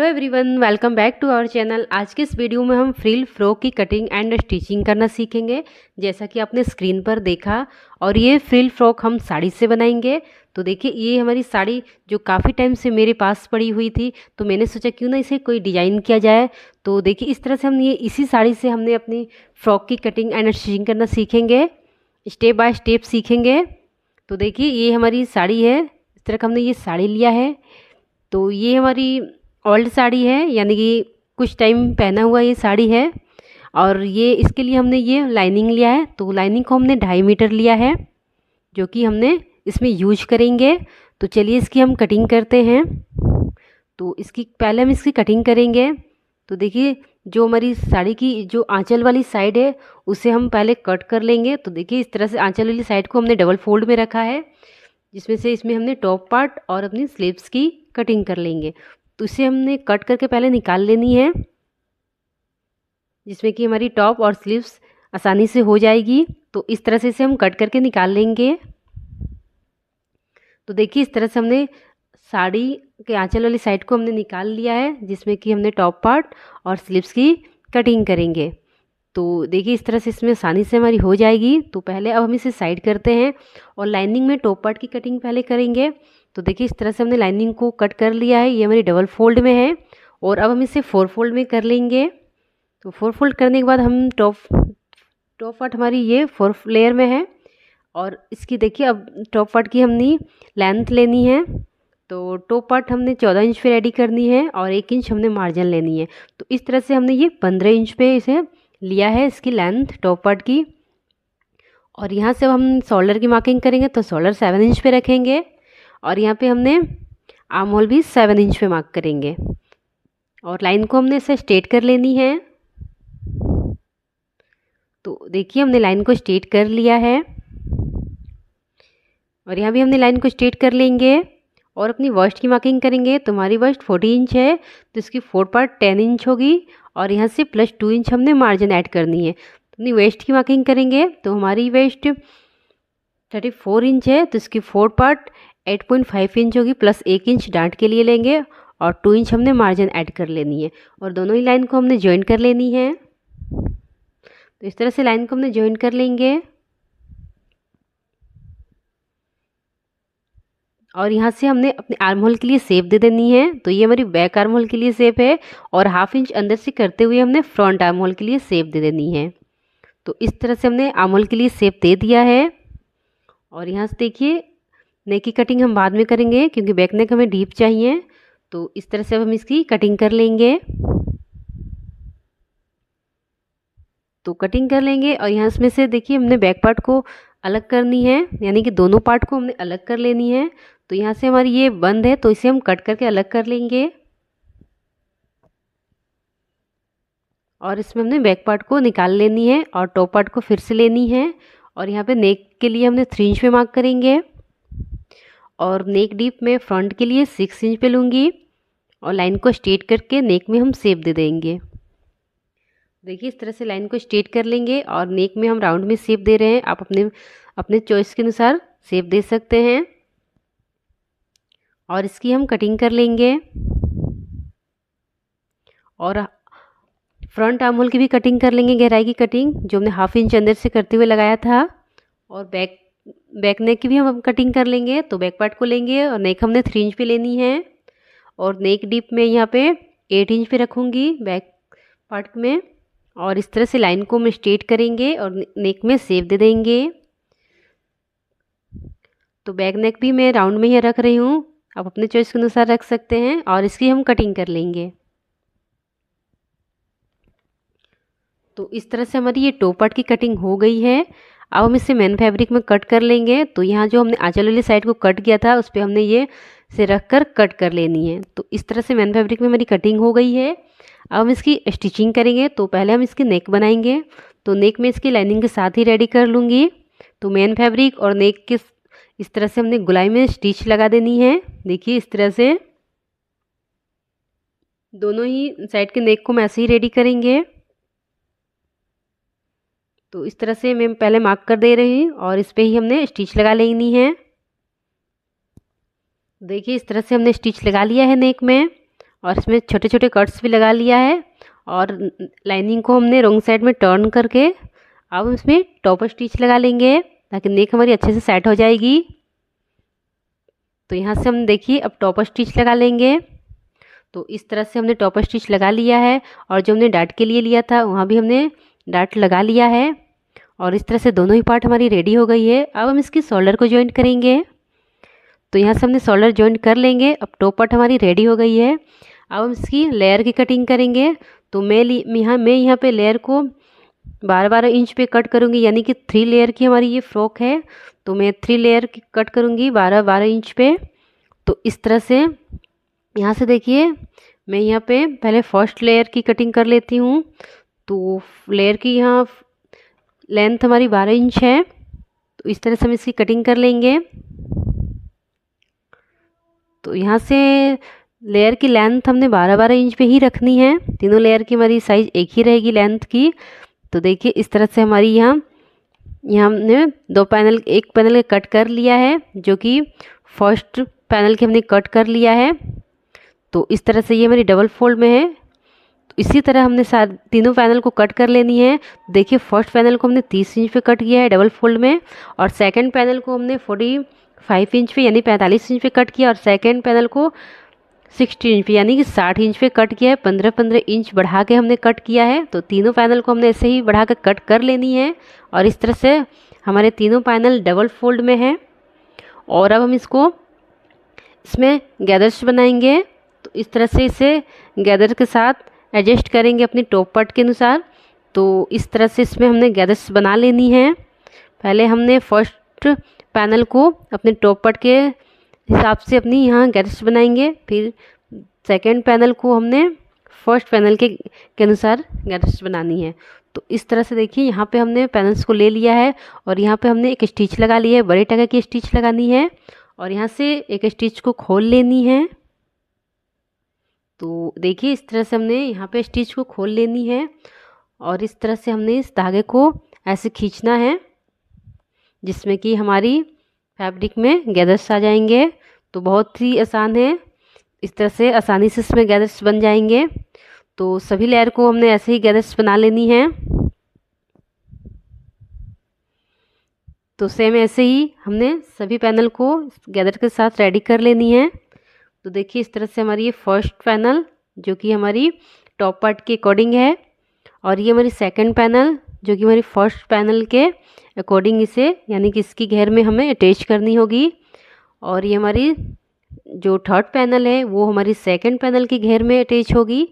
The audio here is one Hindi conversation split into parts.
Everyone, welcome back to our channel. आज के इस वीडियो में हम फ्रिल फ्रॉक की कटिंग एंड स्टिचिंग करना सीखेंगे। जैसा कि आपने स्क्रीन पर देखा, और ये फ्रिल फ्रॉक हम साड़ी से बनाएंगे। तो देखिए, ये हमारी साड़ी जो काफ़ी टाइम से मेरे पास पड़ी हुई थी, तो मैंने सोचा क्यों ना इसे कोई डिज़ाइन किया जाए। तो देखिए, इस तरह से हम ये इसी साड़ी से हमने अपनी फ्रॉक की कटिंग एंड स्टिचिंग करना सीखेंगे, स्टेप बाय स्टेप सीखेंगे। तो देखिए, ये हमारी साड़ी है। इस तरह का हमने ये साड़ी लिया है। तो ये हमारी ओल्ड साड़ी है, यानी कि कुछ टाइम पहना हुआ ये साड़ी है। और ये इसके लिए हमने ये लाइनिंग लिया है। तो लाइनिंग को हमने 2.5 मीटर लिया है, जो कि हमने इसमें यूज करेंगे। तो चलिए इसकी हम कटिंग करते हैं। तो इसकी पहले हम इसकी कटिंग करेंगे। तो देखिए, जो हमारी साड़ी की जो आंचल वाली साइड है, उसे हम पहले कट कर लेंगे। तो देखिए, इस तरह से आंचल वाली साइड को हमने डबल फोल्ड में रखा है, जिसमें से इसमें हमने टॉप पार्ट और अपनी स्लीव्स की कटिंग कर लेंगे। तो इसे हमने कट करके पहले निकाल लेनी है, जिसमें कि हमारी टॉप और स्लीव्स आसानी से हो जाएगी। तो इस तरह से इसे हम कट करके निकाल लेंगे। तो देखिए, इस तरह से हमने साड़ी के आंचल वाली साइड को हमने निकाल लिया है, जिसमें कि हमने टॉप पार्ट और स्लीव्स की कटिंग करेंगे। तो देखिए, इस तरह से इसमें आसानी से हमारी हो जाएगी। तो पहले अब हम इसे साइड करते हैं और लाइनिंग में टॉप पार्ट की कटिंग पहले करेंगे। तो देखिए, इस तरह से हमने लाइनिंग को कट कर लिया है। ये हमारी डबल फोल्ड में है, और अब हम इसे 4 फोल्ड में कर लेंगे। तो 4 फोल्ड करने के बाद हम टॉप पार्ट हमारी ये 4 लेयर में है। और इसकी देखिए, अब टॉप पार्ट की हमने लेंथ लेनी है। तो टॉप पार्ट हमने 14 इंच पे रेडी करनी है, और 1 इंच हमने मार्जिन लेनी है। तो इस तरह से हमने ये 15 इंच पे इसे लिया है, इसकी लेंथ टॉप पार्ट की। और यहाँ से हम शोल्डर की मार्किंग करेंगे। तो शोल्डर 7 इंच पे रखेंगे, और यहाँ पे हमने आर्म होल भी 7 इंच पे मार्क करेंगे। और लाइन को हमने इसे स्ट्रेट कर लेनी है। तो देखिए, हमने लाइन को स्ट्रेट कर लिया है, और यहाँ भी हमने लाइन को स्ट्रेट कर लेंगे। और अपनी वर्स्ट की मार्किंग करेंगे। तो हमारी वर्स्ट 40 इंच है, तो इसकी 4 पार्ट 10 इंच होगी, और यहाँ से प्लस 2 इंच हमने मार्जिन ऐड करनी है। तो अपनी वेस्ट की मार्किंग करेंगे। तो हमारी वेस्ट 34 इंच है, तो इसकी 4 पार्ट 8.5 इंच होगी, प्लस 1 इंच डांट के लिए लेंगे, और 2 इंच हमने मार्जिन ऐड कर लेनी है। और दोनों ही लाइन को हमने ज्वाइन कर लेनी है। तो इस तरह से लाइन को हमने ज्वाइन कर लेंगे। और यहाँ से हमने अपने आर्म होल के लिए शेप दे देनी है। तो ये हमारी बैक आर्म होल के लिए शेप है, और हाफ इंच अंदर से करते हुए हमने फ्रंट आर्म होल के लिए शेप दे देनी है। तो इस तरह से हमने आर्म होल के लिए शेप दे दिया है। और यहाँ से देखिए, नेक की कटिंग हम बाद में करेंगे, क्योंकि बैक नेक हमें डीप चाहिए। तो इस तरह से अब हम इसकी कटिंग कर लेंगे। तो कटिंग कर लेंगे, और यहाँ इसमें से देखिए, हमने बैक पार्ट को अलग करनी है, यानी कि दोनों पार्ट को हमने अलग कर लेनी है। तो यहाँ से हमारी ये बंद है, तो इसे हम कट करके अलग कर लेंगे। और इसमें हमने बैक पार्ट को निकाल लेनी है, और टॉप पार्ट को फिर से लेनी है। और यहाँ पे नेक के लिए हमने 3 इंच पे मार्क करेंगे, और नेक डीप में फ्रंट के लिए 6 इंच पे लूँगी, और लाइन को स्ट्रेट करके नेक में हम शेप दे देंगे। देखिए, इस तरह से लाइन को स्ट्रेट कर लेंगे, और नेक में हम राउंड में शेप दे रहे हैं। आप अपने अपने चॉइस के अनुसार शेप दे सकते हैं। और इसकी हम कटिंग कर लेंगे। और फ्रंट आर्म होल की भी कटिंग कर लेंगे, गहराई की कटिंग जो हमने हाफ इंच अंदर से करते हुए लगाया था। और बैक नेक की भी हम कटिंग कर लेंगे। तो बैक पार्ट को लेंगे, और नेक हमने 3 इंच पे लेनी है, और नेक डीप में यहाँ पे 8 इंच पे रखूँगी बैक पार्ट में। और इस तरह से लाइन को हम स्ट्रेट करेंगे, और नेक में शेप दे देंगे। तो बैक नेक भी मैं राउंड में ही रख रही हूँ, आप अपने चॉइस के अनुसार रख सकते हैं। और इसकी हम कटिंग कर लेंगे। तो इस तरह से हमारी ये टॉप पार्ट की कटिंग हो गई है। अब हम इसे मेन फैब्रिक में कट कर लेंगे। तो यहाँ जो हमने आंचल वाली साइड को कट किया था, उस पर हमने ये से रख कर कट कर लेनी है। तो इस तरह से मेन फैब्रिक में हमारी कटिंग हो गई है। अब हम इसकी स्टिचिंग करेंगे। तो पहले हम इसकी नेक बनाएंगे। तो नेक में इसकी लाइनिंग के साथ ही रेडी कर लूँगी। तो मेन फैब्रिक और नेक के इस तरह से हमने गुलाई में स्टिच लगा देनी है। देखिए, इस तरह से दोनों ही साइड के नेक को हम ऐसे ही रेडी करेंगे। तो इस तरह से मैं पहले मार्क कर दे रही हूँ, और इस पे ही हमने स्टिच लगा लेनी है। देखिए, इस तरह से हमने स्टिच लगा लिया है नेक में। और इसमें छोटे छोटे कट्स भी लगा लिया है। और लाइनिंग को हमने रॉन्ग साइड में टर्न करके अब हम इसमें टॉप स्टिच लगा लेंगे ताकि नेक हमारी अच्छे से सेट हो जाएगी। तो यहाँ से हम देखिए अब टॉप स्टिच लगा लेंगे। तो इस तरह से हमने टॉप स्टिच लगा लिया है और जो हमने डाट के लिए लिया था वहाँ भी हमने डाट लगा लिया है। और इस तरह से दोनों ही पार्ट हमारी रेडी हो गई है। अब हम इसकी शोल्डर को जॉइंट करेंगे। तो यहाँ से हमने शोल्डर जॉइंट कर लेंगे। अब टॉप पार्ट हमारी रेडी हो गई है। अब हम इसकी लेयर की कटिंग करेंगे। तो मैं यहाँ पे लेयर को 12-12 इंच पे कट करूँगी, यानी कि 3 लेयर की हमारी ये फ्रॉक है। तो मैं 3 लेयर की कट करूँगी 12-12 इंच पे। तो इस तरह से यहाँ से देखिए मैं यहाँ पे पहले फर्स्ट लेयर की कटिंग कर लेती हूँ। तो लेयर की यहाँ लेंथ हमारी 12 इंच है। तो इस तरह से हम इसकी कटिंग कर लेंगे। तो यहाँ से लेयर की लेंथ हमने 12-12 इंच पे ही रखनी है। तीनों लेयर की हमारी साइज़ एक ही रहेगी लेंथ की। तो देखिए इस तरह से हमारी यहाँ हमने एक पैनल कट कर लिया है, जो कि फर्स्ट पैनल के हमने कट कर लिया है। तो इस तरह से ये हमारी डबल फोल्ड में है। तो इसी तरह हमने तीनों पैनल को कट कर लेनी है। देखिए फर्स्ट पैनल को हमने 30 इंच पे कट किया है डबल फोल्ड में, और सेकंड पैनल को हमने 45 इंच पे यानी 45 इंच पे कट किया, और सेकंड पैनल को 60 इंच पे यानी कि 60 इंच पे कट किया है। 15-15 इंच बढ़ा के हमने कट किया है। तो तीनों पैनल को हमने ऐसे ही बढ़ा कर कट कर लेनी है। और इस तरह से हमारे तीनों पैनल डबल फोल्ड में है। और अब हम इसमें गैदर्स बनाएंगे। तो इस तरह से इसे गैदर के साथ एडजस्ट करेंगे अपनी टॉप पार्ट के अनुसार। तो इस तरह से इसमें हमने गैदर्स बना लेनी है। पहले हमने फर्स्ट पैनल को अपने टॉप पार्ट के हिसाब से अपनी यहाँ गैदर्स बनाएंगे। फिर सेकंड पैनल को हमने फर्स्ट पैनल के अनुसार गैदर्स बनानी है। तो इस तरह से देखिए यहाँ पे हमने पैनल्स को ले लिया है और यहाँ पे हमने एक स्टिच लगा ली है, बड़े टका की स्टिच लगानी है। और यहाँ से एक स्टिच को खोल लेनी है। तो देखिए इस तरह से हमने यहाँ पे स्टिच को खोल लेनी है। और इस तरह से हमने इस धागे को ऐसे खींचना है जिसमें कि हमारी फैब्रिक में गैदर्स आ जाएंगे। तो बहुत ही आसान है, इस तरह से आसानी से इसमें गैदर्स बन जाएंगे। तो सभी लेयर को हमने ऐसे ही गैदर्स बना लेनी है। तो सेम ऐसे ही हमने सभी पैनल को गैदर के साथ रेडी कर लेनी है। तो देखिए इस तरह से हमारी ये फर्स्ट पैनल जो कि हमारी टॉप पार्ट के अकॉर्डिंग है, और ये हमारी सेकंड पैनल जो कि हमारी फर्स्ट पैनल के अकॉर्डिंग इसे यानी कि इसकी घेर में हमें अटैच करनी होगी। और ये हमारी जो थर्ड पैनल है वो हमारी सेकंड पैनल की घेर में अटैच होगी।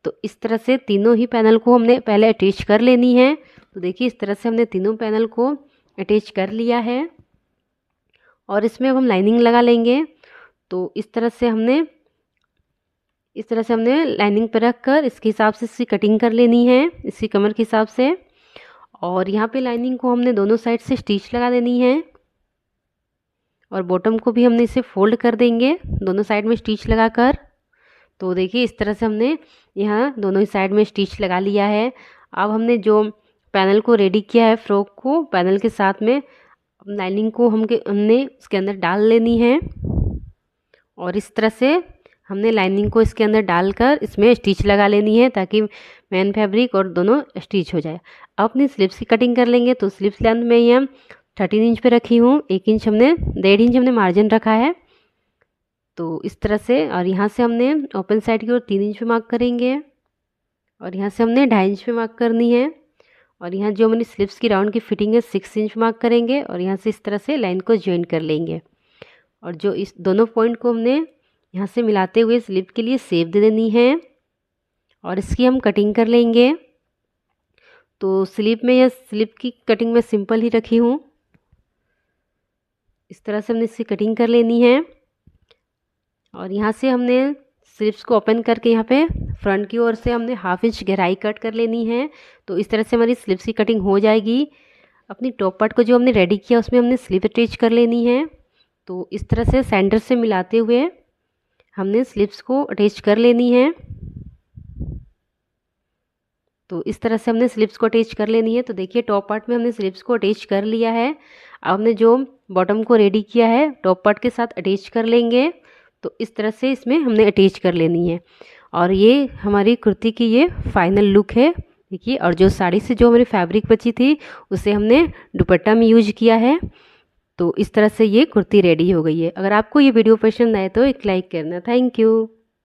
तो इस तरह से तीनों ही पैनल को हमने पहले अटैच कर लेनी है। तो देखिए इस तरह से हमने तीनों पैनल को अटैच कर लिया है। और इसमें अब हम लाइनिंग लगा लेंगे। तो इस तरह से हमने लाइनिंग पर रख कर इसके हिसाब से इसकी कटिंग कर लेनी है, इसकी कमर के हिसाब से। और यहाँ पे लाइनिंग को हमने दोनों साइड से स्टिच लगा देनी है। और बॉटम को भी हमने इसे फोल्ड कर देंगे दोनों साइड में स्टिच लगाकर। तो देखिए इस तरह से हमने यहाँ दोनों ही साइड में स्टिच लगा लिया है। अब हमने जो पैनल को रेडी किया है फ्रॉक को, पैनल के साथ में लाइनिंग को हमने इसके अंदर डाल लेनी है। और इस तरह से हमने लाइनिंग को इसके अंदर डालकर इसमें स्टिच लगा लेनी है ताकि मेन फैब्रिक और दोनों स्टिच हो जाए। अब अपनी स्लीव्स की कटिंग कर लेंगे। तो स्लीव्स लेंथ में यहाँ 13 इंच पे रखी हूँ, 1.5 इंच हमने मार्जिन रखा है। तो इस तरह से, और यहाँ से हमने ओपन साइड की ओर 3 इंच पे मार्क करेंगे, और यहाँ से हमने 2.5 इंच पे मार्क करनी है। और यहाँ जो हमारी स्लीव्स की राउंड की फिटिंग है 6 इंच मार्क करेंगे, और यहाँ से इस तरह से लाइन को ज्वाइन कर लेंगे। और जो इस दोनों पॉइंट को हमने यहाँ से मिलाते हुए स्लीव के लिए शेप दे देनी है, और इसकी हम कटिंग कर लेंगे। तो स्लीव में या स्लीव की कटिंग में सिंपल ही रखी हूँ। इस तरह से हमने इसकी कटिंग कर लेनी है। और यहाँ से हमने स्लीव्स को ओपन करके यहाँ पे फ्रंट की ओर से हमने 1/2 इंच गहराई कट कर लेनी है। तो इस तरह से हमारी स्लीव्स की कटिंग हो जाएगी। अपनी टॉप पार्ट को जो हमने रेडी किया उसमें हमने स्लीव अटैच कर लेनी है। तो इस तरह से सेंटर से मिलाते हुए हमने स्लीव्स को अटैच कर लेनी है। तो इस तरह से हमने स्लीव्स को अटैच कर लेनी है। तो देखिए टॉप पार्ट में हमने स्लीव्स को अटैच कर लिया है। अब हमने जो बॉटम को रेडी किया है टॉप पार्ट के साथ अटैच कर लेंगे। तो इस तरह से इसमें हमने अटैच कर लेनी है। और ये हमारी कुर्ती की ये फाइनल लुक है देखिए। और जो साड़ी से जो हमारी फैब्रिक बची थी उसे हमने दुपट्टा में यूज किया है। तो इस तरह से ये कुर्ती रेडी हो गई है। अगर आपको ये वीडियो पसंद आए तो एक लाइक करना। Thank you.